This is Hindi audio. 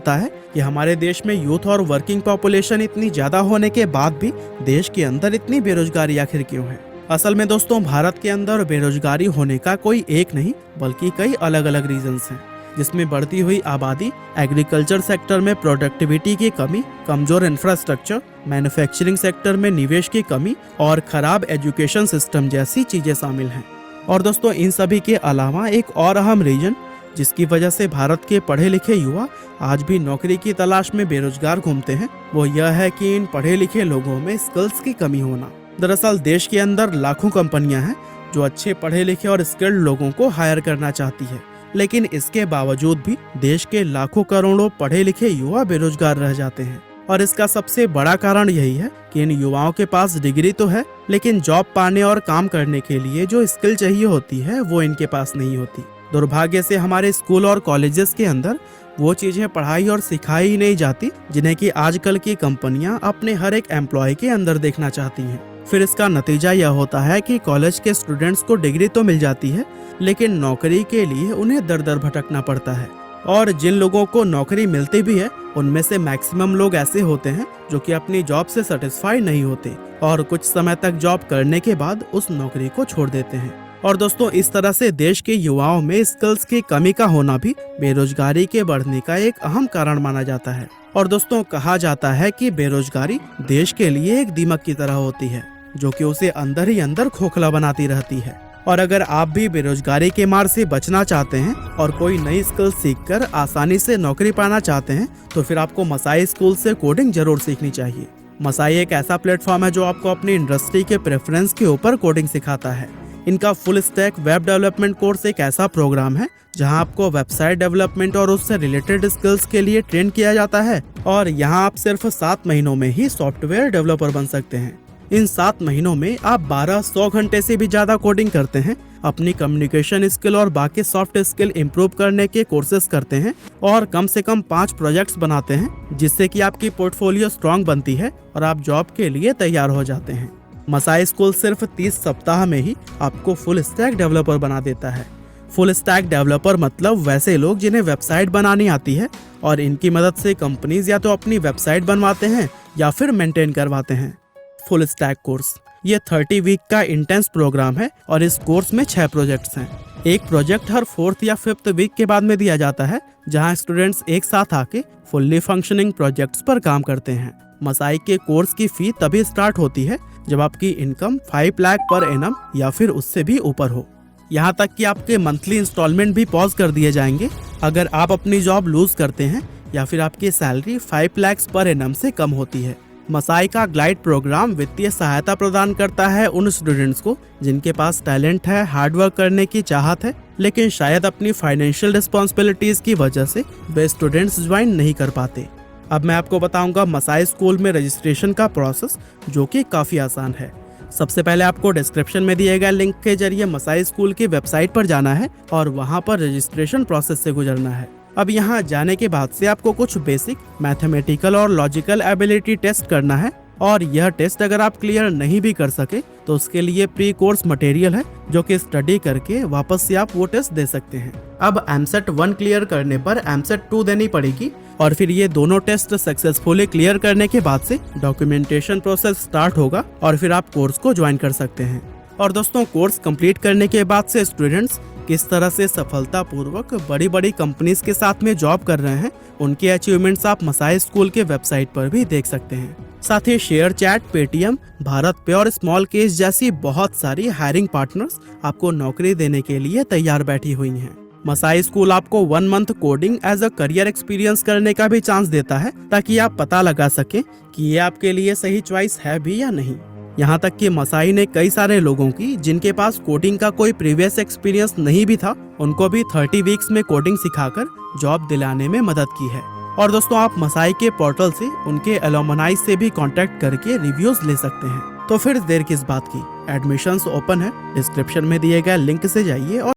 होता है कि हमारे देश में यूथ और वर्किंग पॉपुलेशन इतनी ज्यादा होने के बाद भी देश के अंदर इतनी बेरोजगारी आखिर क्यों है। असल में दोस्तों, भारत के अंदर बेरोजगारी होने का कोई एक नहीं बल्कि कई अलग अलग रीजंस हैं, जिसमें बढ़ती हुई आबादी, एग्रीकल्चर सेक्टर में प्रोडक्टिविटी की कमी, कमजोर इंफ्रास्ट्रक्चर, मैन्युफैक्चरिंग सेक्टर में निवेश की कमी और खराब एजुकेशन सिस्टम जैसी चीजें शामिल हैं। और दोस्तों, इन सभी के अलावा एक और अहम रीजन जिसकी वजह से भारत के पढ़े लिखे युवा आज भी नौकरी की तलाश में बेरोजगार घूमते हैं, वो यह है कि इन पढ़े लिखे लोगों में स्किल्स की कमी होना। दरअसल देश के अंदर लाखों कंपनियां हैं जो अच्छे पढ़े लिखे और स्किल्ड लोगों को हायर करना चाहती है, लेकिन इसके बावजूद भी देश के लाखों करोड़ों पढ़े लिखे युवा बेरोजगार रह जाते हैं। और इसका सबसे बड़ा कारण यही है कि इन युवाओं के पास डिग्री तो है, लेकिन जॉब पाने और काम करने के लिए जो स्किल चाहिए होती है वो इनके पास नहीं होती। दुर्भाग्य से हमारे स्कूल और कॉलेजेस के अंदर वो चीजें पढ़ाई और सिखाई ही नहीं जाती जिन्हें कि आजकल की कंपनियां अपने हर एक एम्प्लॉय के अंदर देखना चाहती हैं। फिर इसका नतीजा यह होता है कि कॉलेज के स्टूडेंट्स को डिग्री तो मिल जाती है, लेकिन नौकरी के लिए उन्हें दर दर भटकना पड़ता है। और जिन लोगों को नौकरी मिलती भी है उनमें से मैक्सिमम लोग ऐसे होते हैं जो कि अपनी जॉब से सेटिस्फाई नहीं होते और कुछ समय तक जॉब करने के बाद उस नौकरी को छोड़ देते हैं। और दोस्तों, इस तरह से देश के युवाओं में स्किल्स की कमी का होना भी बेरोजगारी के बढ़ने का एक अहम कारण माना जाता है। और दोस्तों, कहा जाता है कि बेरोजगारी देश के लिए एक दीमक की तरह होती है जो कि उसे अंदर ही अंदर खोखला बनाती रहती है। और अगर आप भी बेरोजगारी के मार से बचना चाहते हैं और कोई नई स्किल सीखकर आसानी से नौकरी पाना चाहते हैं तो फिर आपको मसाई स्कूल से कोडिंग जरूर सीखनी चाहिए। मसाई एक ऐसा प्लेटफॉर्म है जो आपको अपनी इंडस्ट्री के प्रेफरेंस के ऊपर कोडिंग सिखाता है। इनका full stack web development course एक ऐसा प्रोग्राम है जहां आपको वेबसाइट डेवलपमेंट और उससे रिलेटेड स्किल्स के लिए ट्रेन किया जाता है। और यहां आप सिर्फ 7 महीनों में ही सॉफ्टवेयर डेवलपर बन सकते हैं। इन 7 महीनों में आप 1200 घंटे से भी ज्यादा कोडिंग करते हैं, अपनी कम्युनिकेशन स्किल और बाकी सॉफ्ट स्किल इम्प्रूव करने के कोर्सेज करते हैं और कम से कम 5 प्रोजेक्ट्स बनाते हैं, जिससे कि आपकी पोर्टफोलियो स्ट्रांग बनती है और आप जॉब के लिए तैयार हो जाते हैं। मसाई स्कूल सिर्फ 30 सप्ताह में ही आपको फुल स्टैक डेवलपर बना देता है। फुल स्टैक डेवलपर मतलब वैसे लोग जिन्हें वेबसाइट बनानी आती है और इनकी मदद से कंपनीज या तो अपनी वेबसाइट बनवाते हैं या फिर मेंटेन करवाते हैं। फुल स्टैक कोर्स ये 30 वीक का इंटेंस प्रोग्राम है और इस कोर्स में 6 प्रोजेक्ट्स हैं। एक प्रोजेक्ट हर 4th या 5th वीक के बाद में दिया जाता है, जहां स्टूडेंट्स एक साथ आके फुल्ली फंक्शनिंग प्रोजेक्ट्स पर काम करते हैं। मसाई के कोर्स की फी तभी स्टार्ट होती है जब आपकी इनकम 5 लाख पर एनम या फिर उससे भी ऊपर हो। यहाँ तक कि आपके मंथली इंस्टॉलमेंट भी पॉज कर दिए जाएंगे अगर आप अपनी जॉब लूज करते हैं या फिर आपकी सैलरी 5 लाख पर एनम से कम होती है। मसाई का ग्लाइड प्रोग्राम वित्तीय सहायता प्रदान करता है उन स्टूडेंट्स को जिनके पास टैलेंट है, हार्डवर्क करने की चाहत है, लेकिन शायद अपनी फाइनेंशियल रिस्पॉन्सिबिलिटीज की वजह से वे स्टूडेंट्स ज्वाइन नहीं कर पाते। अब मैं आपको बताऊंगा मसाई स्कूल में रजिस्ट्रेशन का प्रोसेस, जो कि काफ़ी आसान है। सबसे पहले आपको डिस्क्रिप्शन में दिए गए लिंक के जरिए मसाई स्कूल की वेबसाइट पर जाना है और वहां पर रजिस्ट्रेशन प्रोसेस से गुजरना है। अब यहाँ जाने के बाद से आपको कुछ बेसिक मैथमेटिकल और लॉजिकल एबिलिटी टेस्ट करना है और यह टेस्ट अगर आप क्लियर नहीं भी कर सके तो उसके लिए प्री कोर्स मटेरियल है जो कि स्टडी करके वापस से आप वो टेस्ट दे सकते हैं। अब एमसेट 1 क्लियर करने पर एमसेट 2 देनी पड़ेगी और फिर ये दोनों टेस्ट सक्सेसफुली क्लियर करने के बाद से डॉक्यूमेंटेशन प्रोसेस स्टार्ट होगा और फिर आप कोर्स को ज्वाइन कर सकते हैं। और दोस्तों, कोर्स कंप्लीट करने के बाद से स्टूडेंट्स किस तरह से सफलतापूर्वक बड़ी बड़ी कंपनीज के साथ में जॉब कर रहे हैं, उनके अचीवमेंट्स आप मसाई स्कूल के वेबसाइट पर भी देख सकते हैं। साथ ही शेयर चैट, पेटीएम, भारत पे और स्मॉल केस जैसी बहुत सारी हायरिंग पार्टनर्स आपको नौकरी देने के लिए तैयार बैठी हुई हैं। मसाई स्कूल आपको 1 month coding as a career experience करने का भी चांस देता है ताकि आप पता लगा सके कि ये आपके लिए सही चॉइस है भी या नहीं। यहाँ तक कि मसाई ने कई सारे लोगों की जिनके पास कोडिंग का कोई प्रीवियस एक्सपीरियंस नहीं भी था, उनको भी 30 वीक्स में कोडिंग सिखाकर जॉब दिलाने में मदद की है। और दोस्तों, आप मसाई के पोर्टल से उनके एलुमनाई से भी कांटेक्ट करके रिव्यूज ले सकते हैं। तो फिर देर किस बात की, एडमिशंस ओपन है, डिस्क्रिप्शन में दिए गए लिंक से जाइए और